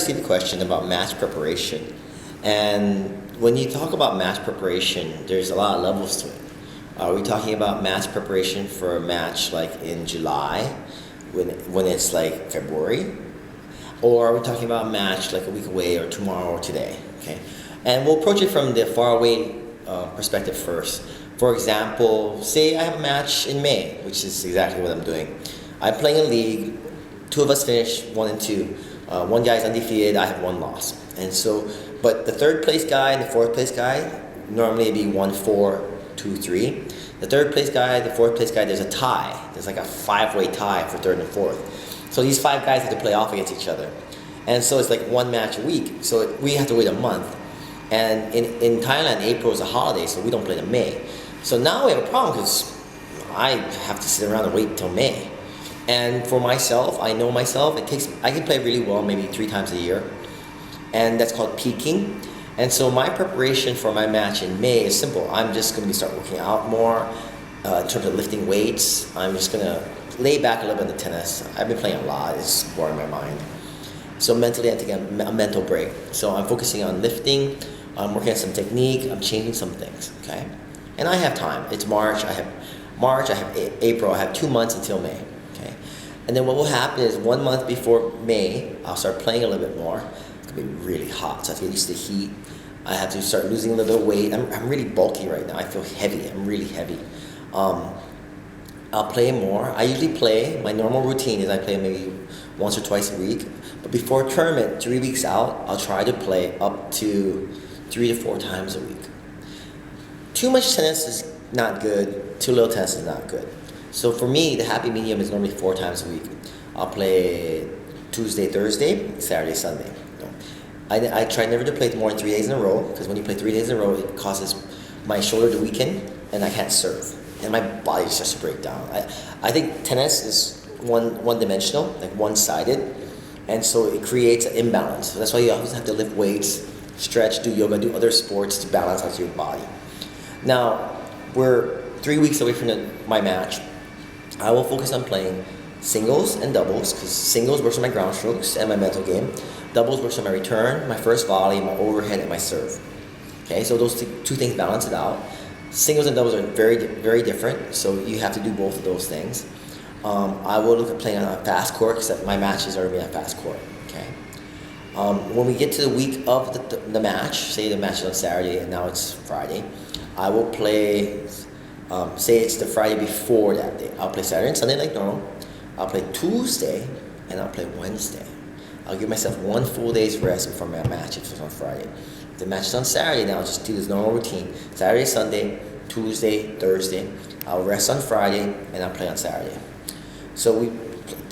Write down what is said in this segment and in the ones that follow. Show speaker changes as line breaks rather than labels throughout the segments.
received a question about match preparation. And when you talk about match preparation, there's a lot of levels to it. Are we talking about match preparation for a match like in July, when it's like February? Or are we talking about a match like a week away or tomorrow or today? Okay, and we'll approach it from the far away perspective first. For example, say I have a match in May, which is exactly what I'm doing. I'm playing a league. Two of us finished 1-2. One guy's undefeated. I have one loss, and so, but the third place guy and the fourth place guy normally it'd be 1-4, 2-3. The third place guy, the fourth place guy, there's a tie. There's like a 5-way tie for third and fourth. So these 5 guys have to play off against each other. And so it's like one match a week. So we have to wait a month. And in Thailand, April is a holiday, so we don't play in May. So now we have a problem because I have to sit around and wait until May. And for myself, I know myself, I can play really well maybe 3 times a year. And that's called peaking. And so my preparation for my match in May is simple. I'm just going to start working out more in terms of lifting weights. I'm just going to lay back a little bit on the tennis. I've been playing a lot. It's boring my mind. So mentally, I'm taking a mental break. So I'm focusing on lifting. I'm working on some technique. I'm changing some things. Okay, and I have time. It's March. I have April. I have 2 months until May. Okay, and then what will happen is 1 month before May, I'll start playing a little bit more. It's gonna be really hot, so I have to get used to the heat. I have to start losing a little bit of weight. I'm really bulky right now. I feel heavy. I'm really heavy. I'll play more. I usually play, my normal routine is I play maybe once or twice a week. But before a tournament, 3 weeks out, I'll try to play up to 3 to 4 times a week. Too much tennis is not good. Too little tennis is not good. So for me, the happy medium is normally 4 times a week. I'll play Tuesday, Thursday, Saturday, Sunday. I try never to play more than 3 days in a row, because when you play 3 days in a row, it causes my shoulder to weaken, and I can't serve. And my body starts to break down. I think tennis is one-dimensional, like one-sided, and so it creates an imbalance. So that's why you always have to lift weights, stretch, do yoga, do other sports to balance out your body. Now, we're 3 weeks away from my match. I will focus on playing singles and doubles, because singles works on my ground strokes and my mental game. Doubles works on my return, my first volley, my overhead, and my serve. Okay, so those two things balance it out. Singles and doubles are very, very different, so you have to do both of those things. I will look at playing on a fast court, because my matches are going to be on a fast court. Okay. When we get to the week of the match, say the match is on Saturday and now it's Friday, I will play, say it's the Friday before that day. I'll play Saturday and Sunday like normal. I'll play Tuesday and I'll play Wednesday. I'll give myself 1 full day's rest before my match if it's on Friday. If the match is on Saturday, then I'll just do this normal routine. Saturday, Sunday, Tuesday, Thursday. I'll rest on Friday and I'll play on Saturday. So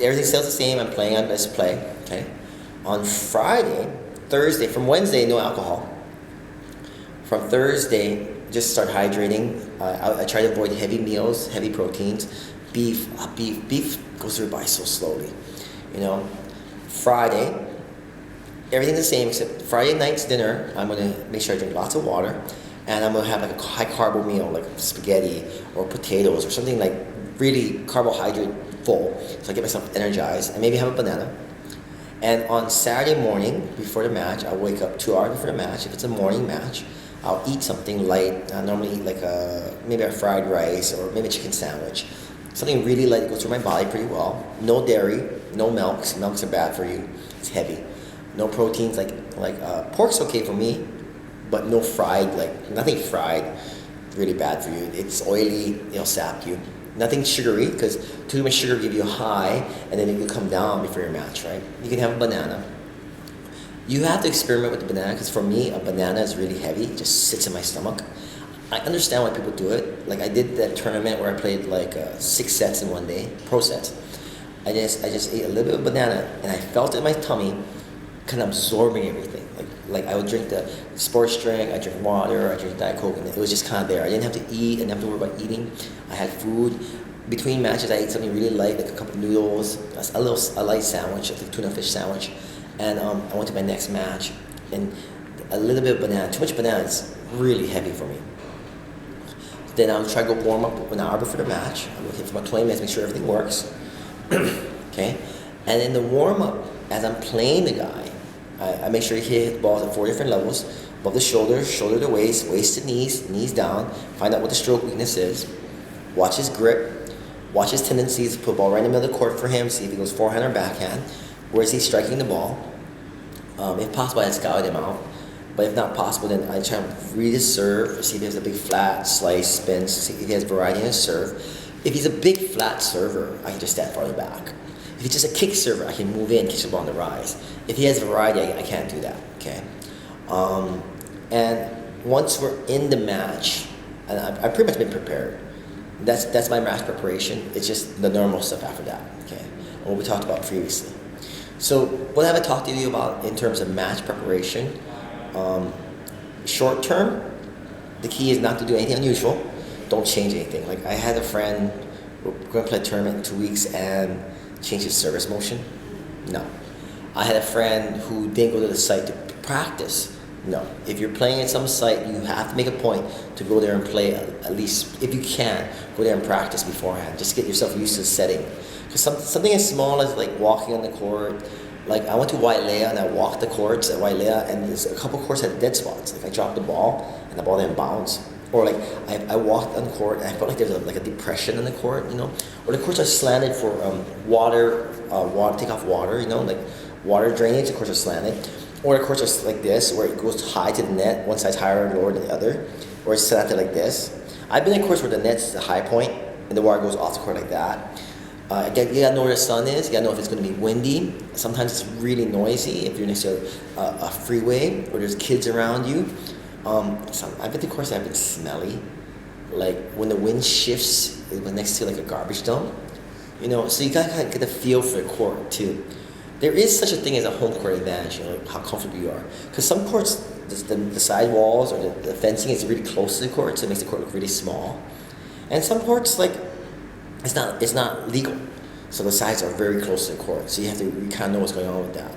everything stays the same. I'm playing on best play. Okay. On Friday, Thursday, from Wednesday, no alcohol. From Thursday, just start hydrating. I try to avoid heavy meals, heavy proteins. Beef goes through your body so slowly. You know. Friday, everything's the same except Friday night's dinner, I'm going to make sure I drink lots of water, and I'm going to have like a high carbo meal like spaghetti or potatoes or something like really carbohydrate full, so I get myself energized, and maybe have a banana. And on Saturday morning before the match, I'll wake up 2 hours before the match. If it's a morning match, I'll eat something light. I normally eat like maybe a fried rice or maybe a chicken sandwich. Something really light that goes through my body pretty well. No dairy, no milks. Milks are bad for you. It's heavy. No proteins like pork's okay for me, but no fried, like nothing fried, really bad for you. It's oily, it'll sap you. Nothing sugary, because too much sugar give you a high, and then it will come down before your match, right? You can have a banana. You have to experiment with the banana, because for me, a banana is really heavy. It just sits in my stomach. I understand why people do it. Like I did that tournament where I played like 6 sets in one day, pro sets. I just ate a little bit of banana, and I felt it in my tummy, kind of absorbing everything. Like I would drink the sports drink, I drink water, I drink Diet Coke, and it was just kind of there. I didn't have to eat, I didn't have to worry about eating. I had food. Between matches, I ate something really light, like a cup of noodles, a light sandwich, like a tuna fish sandwich, and I went to my next match, and a little bit of banana. Too much banana is really heavy for me. Then I'll try to go warm up an hour before the match. I'm looking for about 20 minutes, make sure everything works. Okay? And in the warm up, as I'm playing the guy, I make sure he hit balls at 4 different levels: above the shoulder, shoulder to waist, waist to knees, knees down. Find out what the stroke weakness is. Watch his grip. Watch his tendencies. Put the ball right in the middle of the court for him. See if he goes forehand or backhand. Where is he striking the ball? If possible, I'd scout him out. But if not possible, then I try to read his serve, see if he has a big flat, slice, spin, see if he has variety in his serve. If he's a big flat server, I can just stand farther back. If he's just a kick server, I can move in, catch the ball on the rise. If he has variety, I can't do that, okay? And once we're in the match, and I've pretty much been prepared. That's my match preparation. It's just the normal stuff after that, okay? And what we talked about previously. So what have I talked to you about in terms of match preparation? Short term, the key is not to do anything unusual. Don't change anything. Like I had a friend, we're going to play a tournament in 2 weeks and change his service motion. No. I had a friend who didn't go to the site to practice. No. If you're playing at some site, you have to make a point to go there and play at least, if you can, go there and practice beforehand. Just get yourself used to the setting. Because something as small as like walking on the court. Like I went to Wailea and I walked the courts at Wailea, and there's a couple courts had dead spots. Like I dropped the ball and the ball didn't bounce. Or like I walked on the court and I felt like there's like a depression in the court, you know. Or the courts are slanted for water, take off water, you know, like water drainage. The courts are slanted. Or the courts are like this, where it goes high to the net, one side's higher or lower than the other. Or it's slanted like this. I've been in courts where the net's the high point and the water goes off the court like that. You gotta know where the sun is. You gotta know if it's gonna be windy. Sometimes it's really noisy if you're next to a freeway or there's kids around you. I've been to courses that have been smelly. Like when the wind shifts, it was next to like a garbage dump. You know, so you gotta kind of get a feel for the court too. There is such a thing as a home court advantage, you know, like how comfortable you are. Because some courts, the side walls or the fencing is really close to the court, so it makes the court look really small. And some courts, like, it's not legal. So the sides are very close to the court. So you kind of know what's going on with that.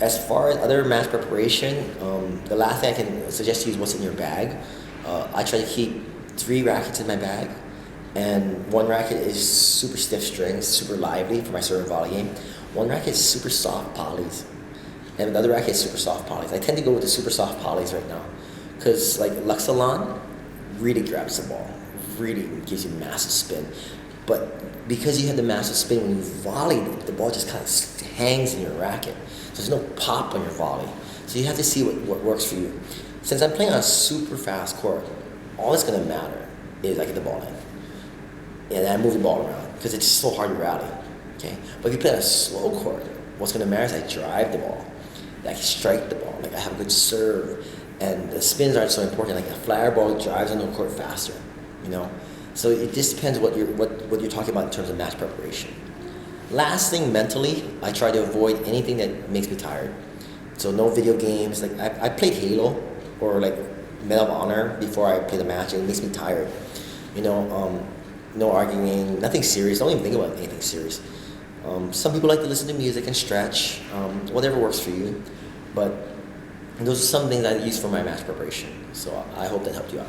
As far as other match preparation, the last thing I can suggest to you is what's in your bag. I try to keep 3 rackets in my bag. And 1 racket is super stiff strings, super lively for my serve and volley game. 1 racket is super soft polys. And another racket is super soft polys. I tend to go with the super soft polys right now. Because like Luxilon really grabs the ball. Really gives you massive spin. But because you have the massive spin, when you volley, the ball just kind of hangs in your racket. So there's no pop on your volley. So you have to see what works for you. Since I'm playing on a super fast court, all that's going to matter is I get the ball in. And I move the ball around because it's so hard to rally. Okay? But if you play on a slow court, what's going to matter is I drive the ball. I can strike the ball. Like I have a good serve. And the spins aren't so important. Like a flyer ball drives on the court faster. You know? So it just depends what you're talking about in terms of match preparation. Last thing, mentally, I try to avoid anything that makes me tired. So no video games. Like I played Halo or like Medal of Honor before I play the match, and it makes me tired. You know, no arguing, nothing serious. Don't even think about anything serious. Some people like to listen to music and stretch, whatever works for you. But those are some things I use for my match preparation. So I hope that helped you out.